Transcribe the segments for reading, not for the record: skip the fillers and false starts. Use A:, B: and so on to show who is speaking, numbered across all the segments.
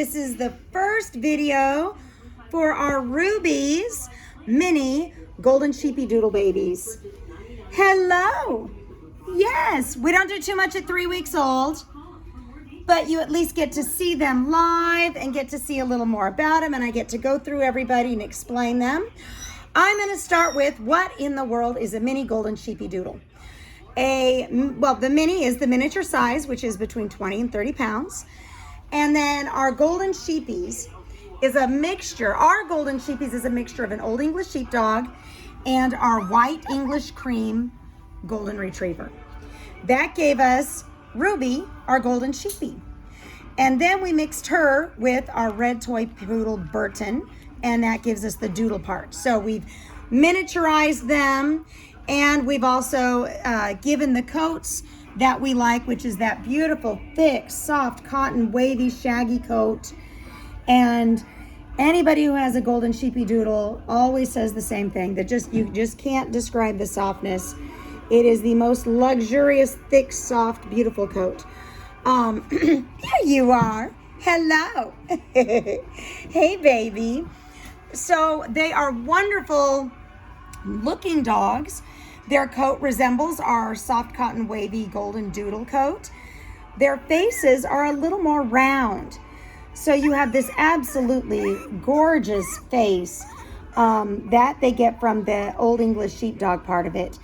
A: This is the first video for our Ruby's mini golden Sheepie Doodle babies. Hello. Yes, we don't do too much at 3 weeks old, but you at least get to see them live and get to see a little more about them, and I get to go through everybody and explain them. I'm going to start with what in the world is a mini golden Sheepie Doodle. Well, the mini is the miniature size, which is between 20 and 30 pounds. And then our golden Sheepies is a mixture. Our golden Sheepies is a mixture of an Old English Sheepdog and our white English cream golden retriever. That gave us Ruby, our golden Sheepie. And then we mixed her with our red toy poodle Burton, and that gives us the doodle part. So we've miniaturized them, and we've also given the coats that we like, which is that beautiful, thick, soft, cotton, wavy, shaggy coat. And anybody who has a golden Sheepie Doodle always says the same thing, that you just can't describe the softness. It is the most luxurious, thick, soft, beautiful coat. Here you are. Hello. Hey, baby. So they are wonderful looking dogs. Their coat resembles our soft cotton wavy golden doodle coat. Their faces are a little more round. So you have this absolutely gorgeous face that they get from the Old English Sheepdog part of it.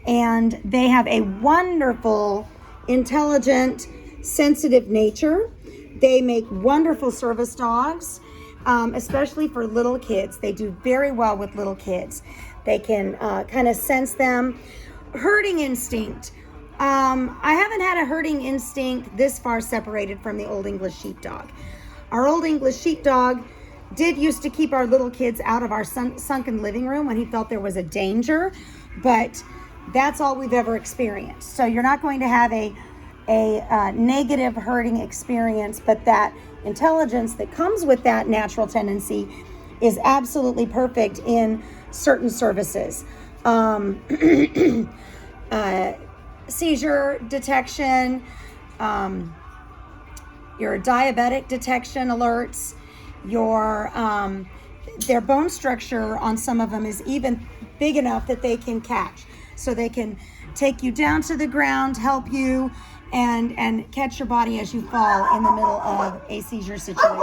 A: And they have a wonderful, intelligent, sensitive nature. They make wonderful service dogs, especially for little kids. They do very well with little kids. They can kind of sense them. Herding instinct. I haven't had a herding instinct this far separated from the Old English Sheepdog. Our Old English Sheepdog did used to keep our little kids out of our sunken living room when he felt there was a danger, but that's all we've ever experienced. So you're not going to have a negative herding experience, but that intelligence that comes with that natural tendency is absolutely perfect in certain services. Seizure detection, your diabetic detection alerts, their bone structure on some of them is even big enough that they can catch. So they can take you down to the ground, help you, and catch your body as you fall in the middle of a seizure situation.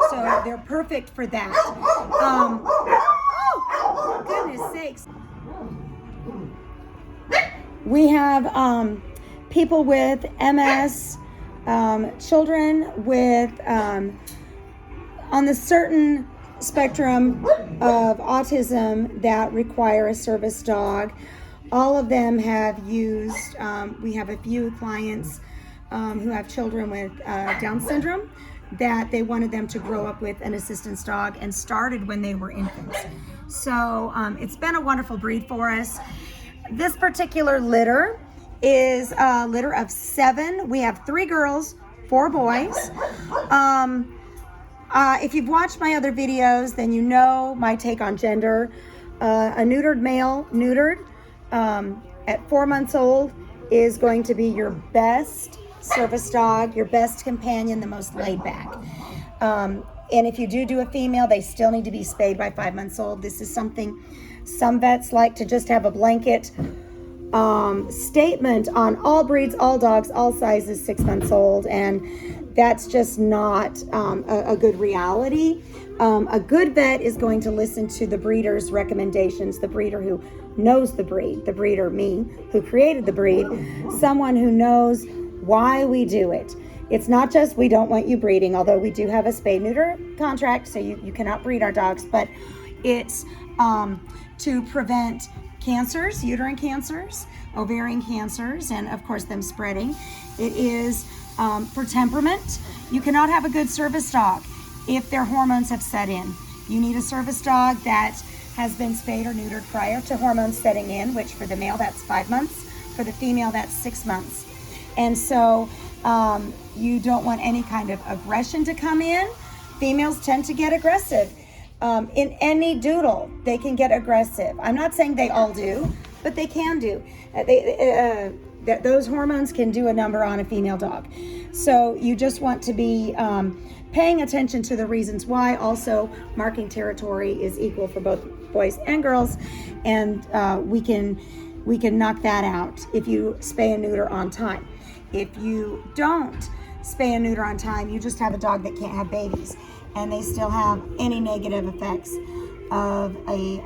A: So they're perfect for that. Oh, goodness sakes. We have people with MS, children with, on the certain spectrum of autism that require a service dog. All of them have used, we have a few clients who have children with Down syndrome that they wanted them to grow up with an assistance dog and started when they were infants. So it's been a wonderful breed for us. This particular litter is a litter of 7. We have 3 girls, 4 boys. If you've watched my other videos, then you know my take on gender. A neutered male, neutered, at 4 months old is going to be your best service dog, your best companion, the most laid back. And if you do a female, they still need to be spayed by 5 months old. This is something some vets like to just have a blanket statement on all breeds, all dogs, all sizes, 6 months old, and that's just not a good reality. A good vet is going to listen to the breeder's recommendations, the breeder who knows the breed, the breeder, me, who created the breed, someone who knows why we do it. It's not just we don't want you breeding, although we do have a spay-neuter contract, so you cannot breed our dogs, but it's to prevent cancers, uterine cancers, ovarian cancers, and of course them spreading. It is for temperament. You cannot have a good service dog if their hormones have set in. You need a service dog that has been spayed or neutered prior to hormones setting in, which for the male that's 5 months, for the female that's 6 months. And so you don't want any kind of aggression to come in. Females tend to get aggressive. In any doodle, they can get aggressive. I'm not saying they all do, but they can do. Those hormones can do a number on a female dog. So you just want to be paying attention to the reasons why. Also, marking territory is equal for both boys and girls, and we can knock that out if you spay and neuter on time. If you don't spay and neuter on time, you just have a dog that can't have babies, and they still have any negative effects of a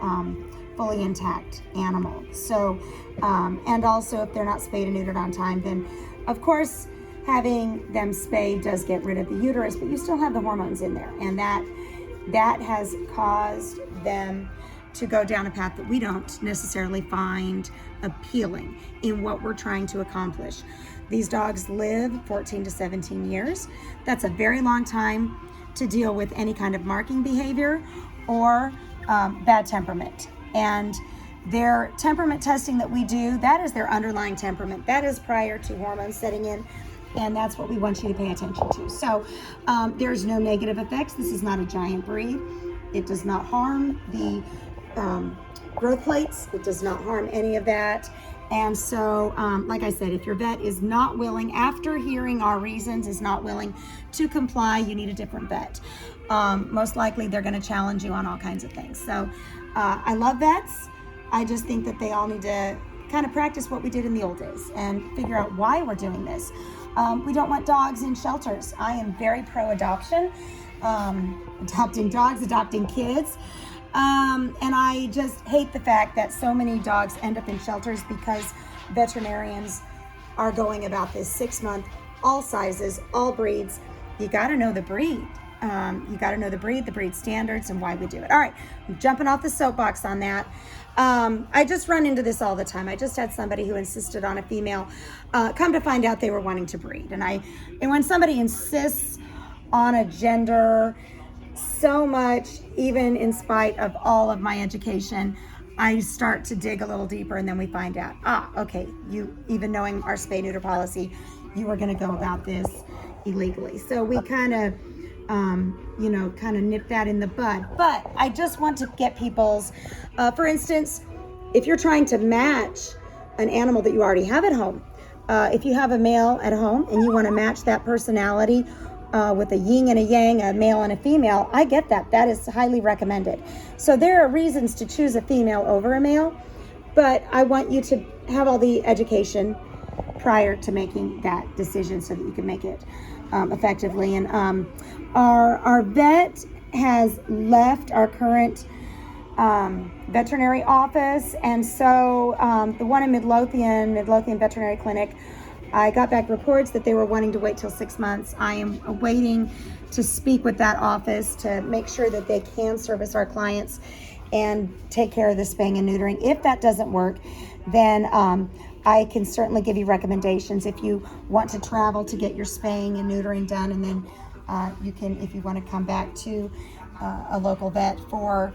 A: fully intact animal. So, and also if they're not spayed and neutered on time, then of course having them spayed does get rid of the uterus, but you still have the hormones in there, and that has caused them to go down a path that we don't necessarily find appealing in what we're trying to accomplish. These dogs live 14 to 17 years. That's a very long time to deal with any kind of marking behavior or bad temperament. And their temperament testing that we do, that is their underlying temperament. That is prior to hormones setting in, and that's what we want you to pay attention to. So there's no negative effects. This is not a giant breed. It does not harm the growth plates. It does not harm any of that. And so, like I said, if your vet is not willing, after hearing our reasons, is not willing to comply, you need a different vet. Most likely they're going to challenge you on all kinds of things. So I love vets. I just think that they all need to kind of practice what we did in the old days and figure out why we're doing this. We don't want dogs in shelters. I am very pro-adoption, adopting dogs, adopting kids. And I just hate the fact that so many dogs end up in shelters because veterinarians are going about this 6 month, all sizes, all breeds. You got to know the breed. You got to know the breed standards, and why we do it. All right, I'm jumping off the soapbox on that. I just run into this all the time. I just had somebody who insisted on a female. Come to find out they were wanting to breed. And when somebody insists on a gender so much, even in spite of all of my education, I start to dig a little deeper, and then we find out, okay, you, even knowing our spay-neuter policy, you were going to go about this illegally. So we kind of nip that in the bud. But I just want to get people's, for instance, if you're trying to match an animal that you already have at home, if you have a male at home and you want to match that personality with a yin and a yang, a male and a female, I get that. That is highly recommended. So there are reasons to choose a female over a male, but I want you to have all the education prior to making that decision so that you can make it effectively. And our vet has left our current veterinary office, and so the one in Midlothian Veterinary Clinic, I got back reports that they were wanting to wait till 6 months. I am waiting to speak with that office to make sure that they can service our clients and take care of the spaying and neutering. If that doesn't work, then I can certainly give you recommendations if you want to travel to get your spaying and neutering done, and then you can, if you want to come back to a local vet for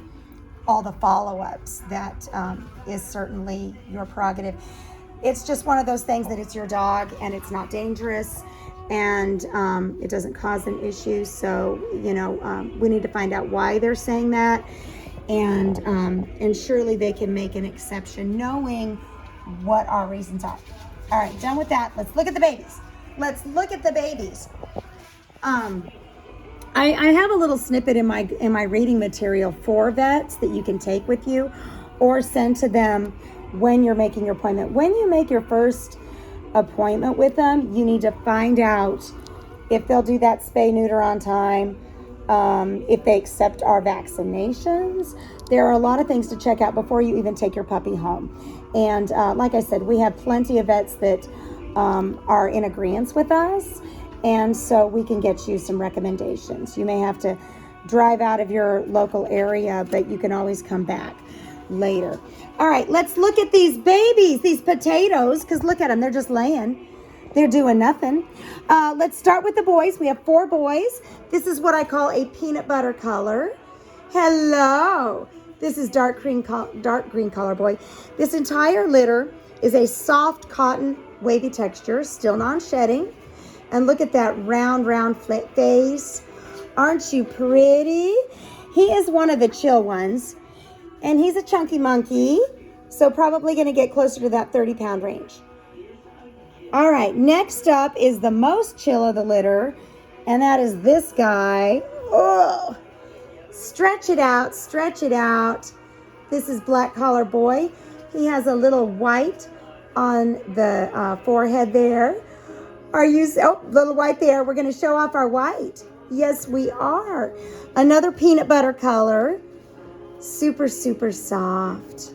A: all the follow-ups, that is certainly your prerogative. It's just one of those things that it's your dog and it's not dangerous, and it doesn't cause an issue. So, we need to find out why they're saying that, and surely they can make an exception knowing what our reasons are. All right, done with that. Let's look at the babies. I have a little snippet in my reading material for vets that you can take with you or send to them when you're making your appointment. When you make your first appointment with them, you need to find out if they'll do that spay neuter on time, if they accept our vaccinations. There are a lot of things to check out before you even take your puppy home. And like I said, we have plenty of vets that are in agreement with us, and so we can get you some recommendations. You may have to drive out of your local area, but you can always come back later. All right, let's look at these babies, these potatoes, because look at them, they're just laying. They're doing nothing. Let's start with the boys. We have 4 boys. This is what I call a peanut butter color. Hello. This is dark green color boy. This entire litter is a soft cotton wavy texture, still non-shedding. And look at that round face. Aren't you pretty? He is one of the chill ones, and he's a chunky monkey, so probably going to get closer to that 30-pound range. All right, next up is the most chill of the litter, And that is this guy. Oh, stretch it out, stretch it out. This is Black Collar Boy. He has a little white on the forehead there. Are you, oh, little white there. We're going to show off our white. Yes, we are. Another peanut butter color. Super, super soft.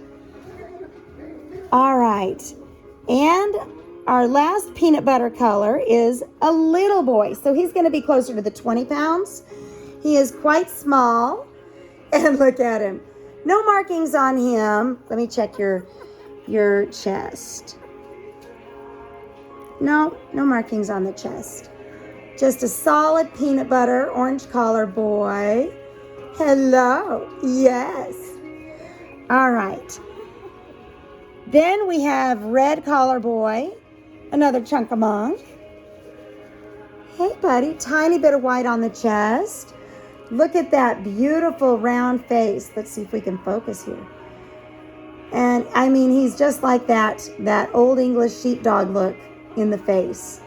A: All right. And our last peanut butter color is a little boy. So he's going to be closer to the 20 pounds. He is quite small. And look at him. No markings on him. Let me check your chest. No markings on the chest. Just a solid peanut butter, orange collar boy. Hello. Yes. All right. Then we have red collar boy. Another chunk of monk. Hey, buddy. Tiny bit of white on the chest. Look at that beautiful round face. Let's see if we can focus here. And I mean, he's just like that old English sheepdog look in the face.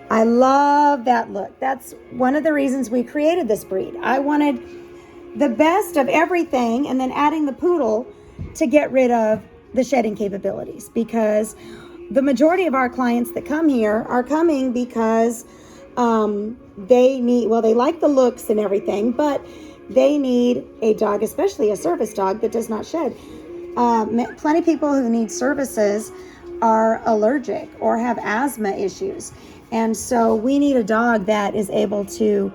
A: I love that look. That's one of the reasons we created this breed. I wanted the best of everything and then adding the poodle to get rid of the shedding capabilities, because the majority of our clients that come here are coming because they like the looks and everything, but they need a dog, especially a service dog that does not shed. Plenty of people who need services are allergic or have asthma issues. And so we need a dog that is able to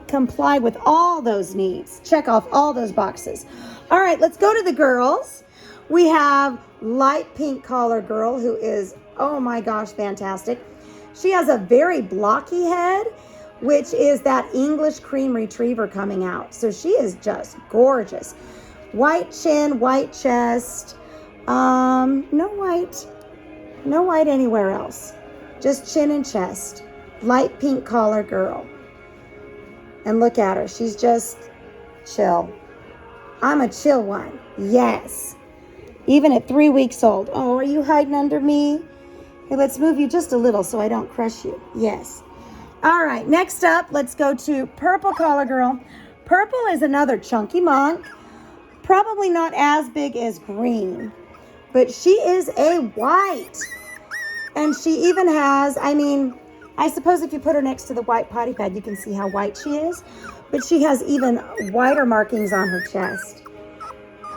A: comply with all those needs, check off all those boxes. All right, let's go to the girls. We have light pink collar girl who is, oh my gosh, fantastic. She has a very blocky head, which is that English cream retriever coming out. So she is just gorgeous. White chin, white chest. No white anywhere else. Just chin and chest. Light pink collar girl. And look at her. She's just chill. I'm a chill one. Yes. Even at 3 weeks old. Oh, are you hiding under me? Hey, let's move you just a little so I don't crush you. Yes. All right. Next up, let's go to purple collar girl. Purple is another chunky monk. Probably not as big as green, but she is a white. And she even has, I mean, I suppose if you put her next to the white potty pad, you can see how white she is. But she has even whiter markings on her chest.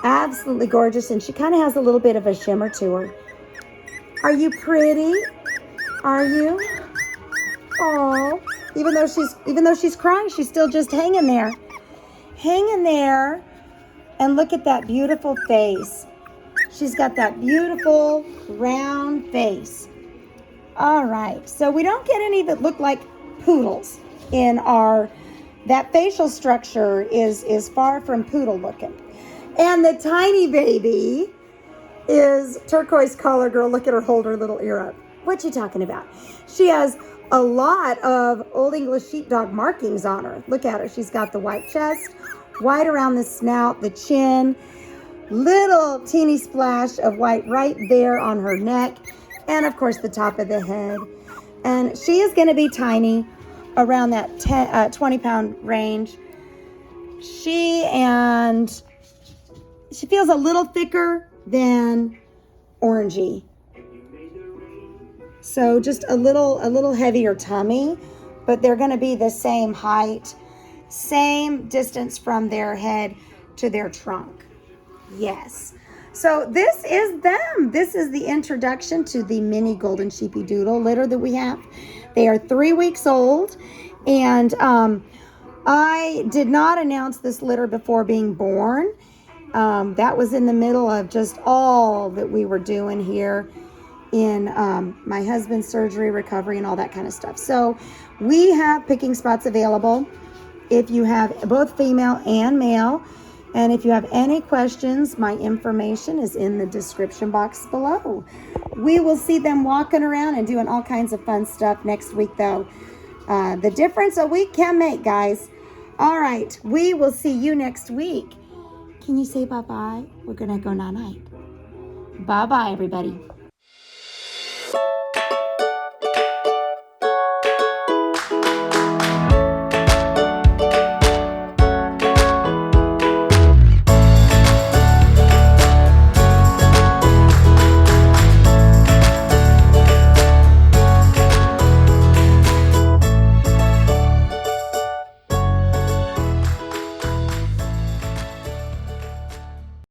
A: Absolutely gorgeous. And she kind of has a little bit of a shimmer to her. Are you pretty? Are you? Oh, even though she's crying, she's still just hanging there. Hanging there. And look at that beautiful face. She's got that beautiful round face. All right, so we don't get any that look like poodles in that facial structure is far from poodle looking. And the tiny baby is turquoise collar girl. Look at her, hold her little ear up. What you talking about? She has a lot of Old English sheepdog markings on her. Look at her. She's got the white chest, white around the snout, the chin, little teeny splash of white right there on her neck, and of course the top of the head. And she is going to be tiny, around that 20-pound range. She feels a little thicker than Orangey. So just a little heavier tummy, but they're going to be the same height, same distance from their head to their trunk. Yes. So this is them. This is the introduction to the mini golden sheepie doodle litter that we have. They are 3 weeks old, and I did not announce this litter before being born. That was in the middle of just all that we were doing here in my husband's surgery, recovery, and all that kind of stuff. So we have picking spots available if you have both female and male. And if you have any questions, my information is in the description box below. We will see them walking around and doing all kinds of fun stuff next week, though. The difference a week can make, guys. All right, we will see you next week. Can you say bye-bye? We're going to go night-night. Bye-bye, everybody.